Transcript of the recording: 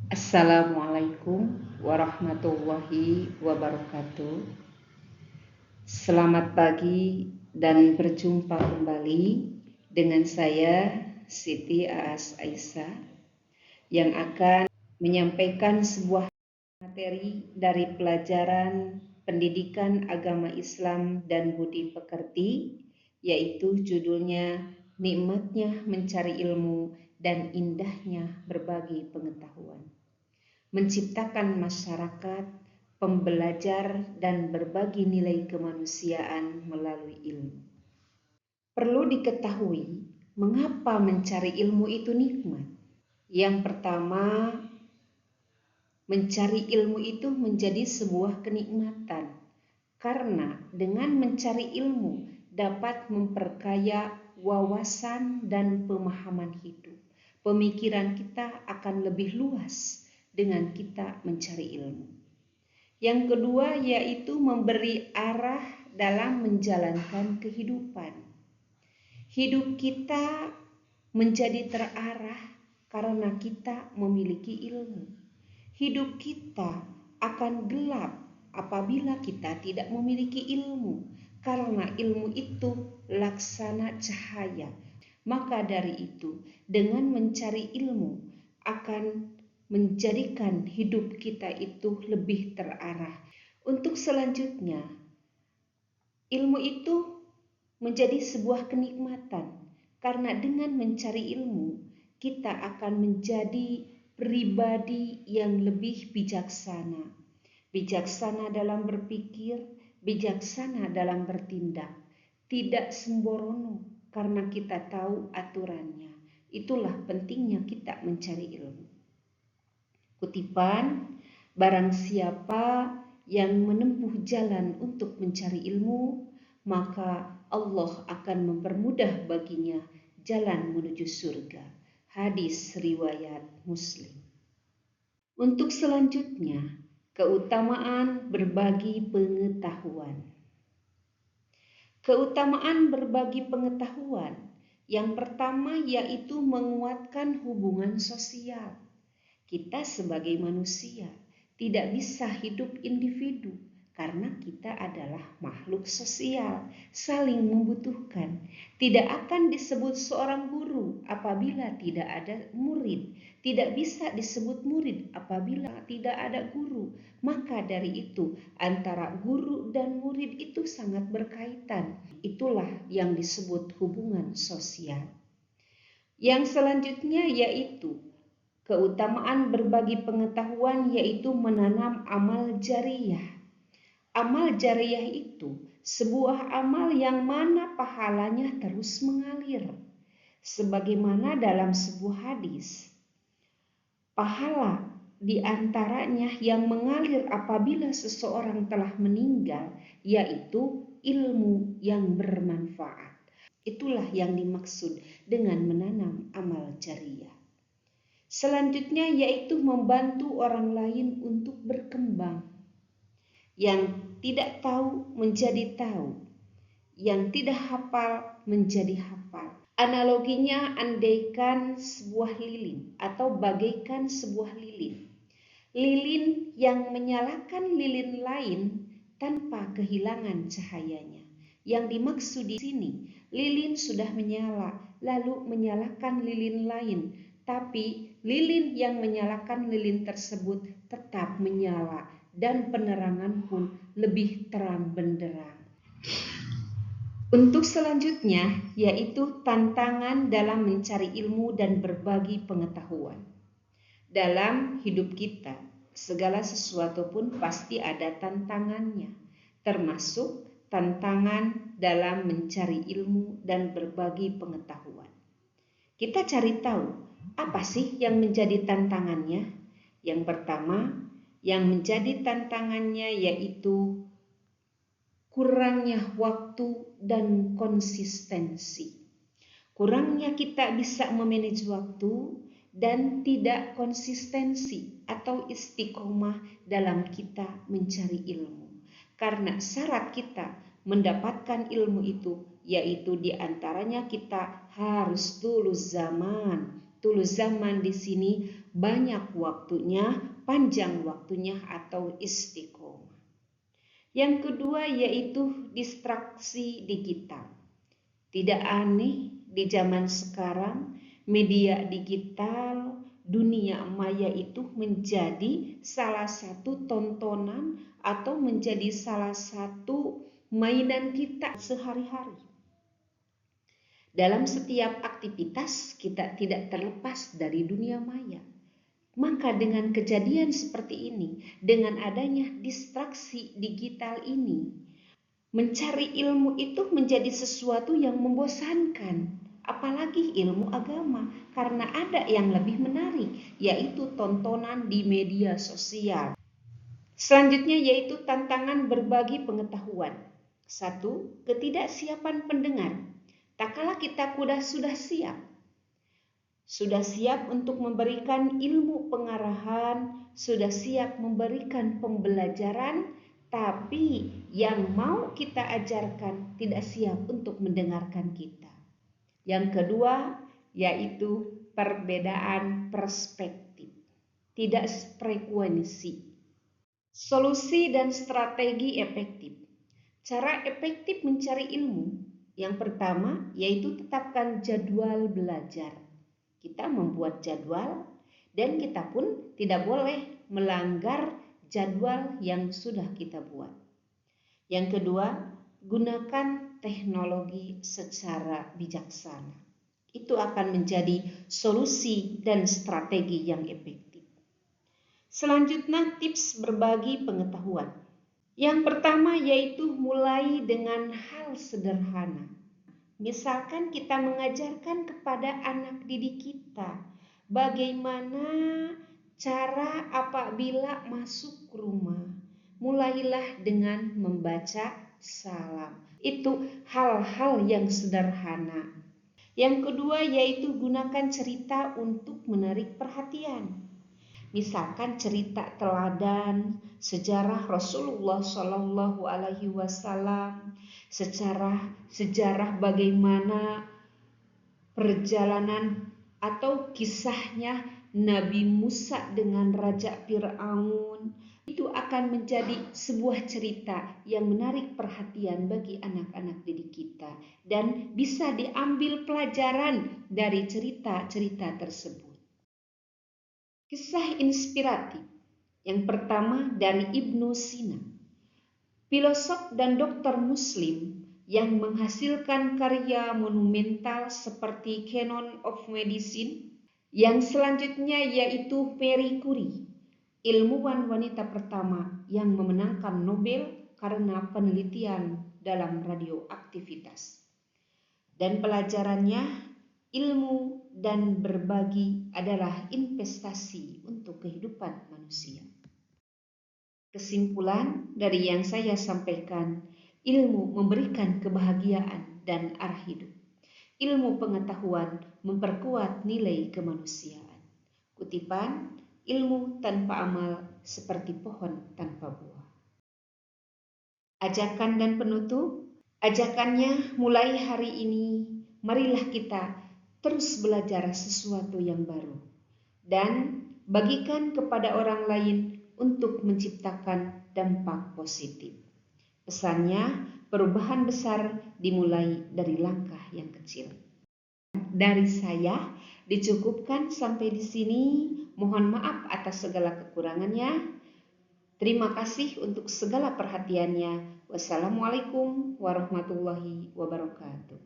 Assalamualaikum warahmatullahi wabarakatuh. Selamat pagi dan berjumpa kembali dengan saya Siti Aas Aisyah yang akan menyampaikan sebuah materi dari pelajaran Pendidikan Agama Islam dan Budi Pekerti, yaitu judulnya Nikmatnya Mencari Ilmu dan Indahnya Berbagi Pengetahuan. Menciptakan masyarakat pembelajar dan berbagi nilai kemanusiaan melalui ilmu. Perlu diketahui mengapa mencari ilmu itu nikmat. Yang pertama, mencari ilmu itu menjadi sebuah kenikmatan karena dengan mencari ilmu dapat memperkaya wawasan dan pemahaman hidup. Pemikiran kita akan lebih luas dengan kita mencari ilmu. Yang kedua yaitu memberi arah dalam menjalankan kehidupan. Hidup kita menjadi terarah karena kita memiliki ilmu. Hidup kita akan gelap apabila kita tidak memiliki ilmu, karena ilmu itu laksana cahaya. Maka dari itu, dengan mencari ilmu akan menjadikan hidup kita itu lebih terarah. Untuk selanjutnya, ilmu itu menjadi sebuah kenikmatan karena dengan mencari ilmu kita akan menjadi pribadi yang lebih bijaksana. Bijaksana dalam berpikir, bijaksana dalam bertindak, tidak sembrono karena kita tahu aturannya. Itulah pentingnya kita mencari ilmu. Kutipan, barang siapa yang menempuh jalan untuk mencari ilmu, maka Allah akan mempermudah baginya jalan menuju surga. Hadis riwayat Muslim. Untuk selanjutnya, keutamaan berbagi pengetahuan. Keutamaan berbagi pengetahuan yang pertama yaitu menguatkan hubungan sosial. Kita sebagai manusia tidak bisa hidup individu karena kita adalah makhluk sosial, saling membutuhkan. Tidak akan disebut seorang guru apabila tidak ada murid, tidak bisa disebut murid apabila tidak ada guru. Maka dari itu antara guru dan murid itu sangat berkaitan. Itulah yang disebut hubungan sosial. Yang selanjutnya yaitu keutamaan berbagi pengetahuan yaitu menanam amal jariyah. Amal jariyah itu sebuah amal yang mana pahalanya terus mengalir. Sebagaimana dalam sebuah hadis, pahala di antaranya yang mengalir apabila seseorang telah meninggal yaitu ilmu yang bermanfaat. Itulah yang dimaksud dengan menanam amal jariyah. Selanjutnya yaitu membantu orang lain untuk berkembang. Yang tidak tahu menjadi tahu, yang tidak hafal menjadi hafal. Analoginya andaikan sebuah lilin atau bagaikan sebuah lilin. Lilin yang menyalakan lilin lain tanpa kehilangan cahayanya. Yang dimaksud di sini, lilin sudah menyala lalu menyalakan lilin lain, tapi lilin yang menyalakan lilin tersebut tetap menyala dan penerangan pun lebih terang benderang. Untuk selanjutnya yaitu tantangan dalam mencari ilmu dan berbagi pengetahuan. Dalam hidup kita, segala sesuatu pun pasti ada tantangannya, termasuk tantangan dalam mencari ilmu dan berbagi pengetahuan. Kita cari tahu apa sih yang menjadi tantangannya? Yang pertama, yang menjadi tantangannya yaitu kurangnya waktu dan konsistensi. Kurangnya kita bisa memanage waktu dan tidak konsistensi atau istiqomah dalam kita mencari ilmu. Karena syarat kita mendapatkan ilmu itu yaitu diantaranya kita harus tulus zaman, Tul zaman di sini banyak waktunya, panjang waktunya atau istiqomah. Yang kedua yaitu distraksi digital. Tidak aneh di zaman sekarang media digital, dunia maya itu menjadi salah satu tontonan atau menjadi salah satu mainan kita sehari-hari. Dalam setiap aktivitas kita tidak terlepas dari dunia maya. Maka dengan kejadian seperti ini, dengan adanya distraksi digital ini, mencari ilmu itu menjadi sesuatu yang membosankan. Apalagi ilmu agama, karena ada yang lebih menarik, yaitu tontonan di media sosial. Selanjutnya yaitu tantangan berbagi pengetahuan. 1. Ketidaksiapan pendengar. Tak kala kita sudah siap untuk memberikan ilmu pengarahan, sudah siap memberikan pembelajaran, tapi yang mau kita ajarkan tidak siap untuk mendengarkan kita. Yang kedua yaitu perbedaan perspektif, tidak frekuensi. Solusi dan strategi efektif. Cara efektif mencari ilmu. Yang pertama yaitu tetapkan jadwal belajar. Kita membuat jadwal dan kita pun tidak boleh melanggar jadwal yang sudah kita buat. Yang kedua, gunakan teknologi secara bijaksana. Itu akan menjadi solusi dan strategi yang efektif. Selanjutnya tips berbagi pengetahuan. Yang pertama yaitu mulai dengan hal sederhana. Misalkan kita mengajarkan kepada anak didik kita bagaimana cara apabila masuk rumah. Mulailah dengan membaca salam. Itu hal-hal yang sederhana. Yang kedua yaitu gunakan cerita untuk menarik perhatian. Misalkan cerita teladan, sejarah Rasulullah Shallallahu Alaihi Wasallam, sejarah bagaimana perjalanan atau kisahnya Nabi Musa dengan Raja Fir'aun. Itu akan menjadi sebuah cerita yang menarik perhatian bagi anak-anak didik kita dan bisa diambil pelajaran dari cerita-cerita tersebut. Kisah inspiratif. Yang pertama dari Ibnu Sina, filosof dan dokter muslim yang menghasilkan karya monumental seperti Canon of Medicine. Yang selanjutnya yaitu Marie Curie, ilmuwan wanita pertama yang memenangkan Nobel karena penelitian dalam radioaktivitas. Dan pelajarannya, ilmu dan berbagi adalah investasi untuk kehidupan manusia. Kesimpulan dari yang saya sampaikan, ilmu memberikan kebahagiaan dan arah hidup. Ilmu pengetahuan memperkuat nilai kemanusiaan. Kutipan, ilmu tanpa amal seperti pohon tanpa buah. Ajakan dan penutup. Ajakannya mulai hari ini, marilah kita terus belajar sesuatu yang baru dan bagikan kepada orang lain untuk menciptakan dampak positif. Pesannya, perubahan besar dimulai dari langkah yang kecil. Dari saya dicukupkan sampai di sini. Mohon maaf atas segala kekurangannya. Terima kasih untuk segala perhatiannya. Wassalamualaikum warahmatullahi wabarakatuh.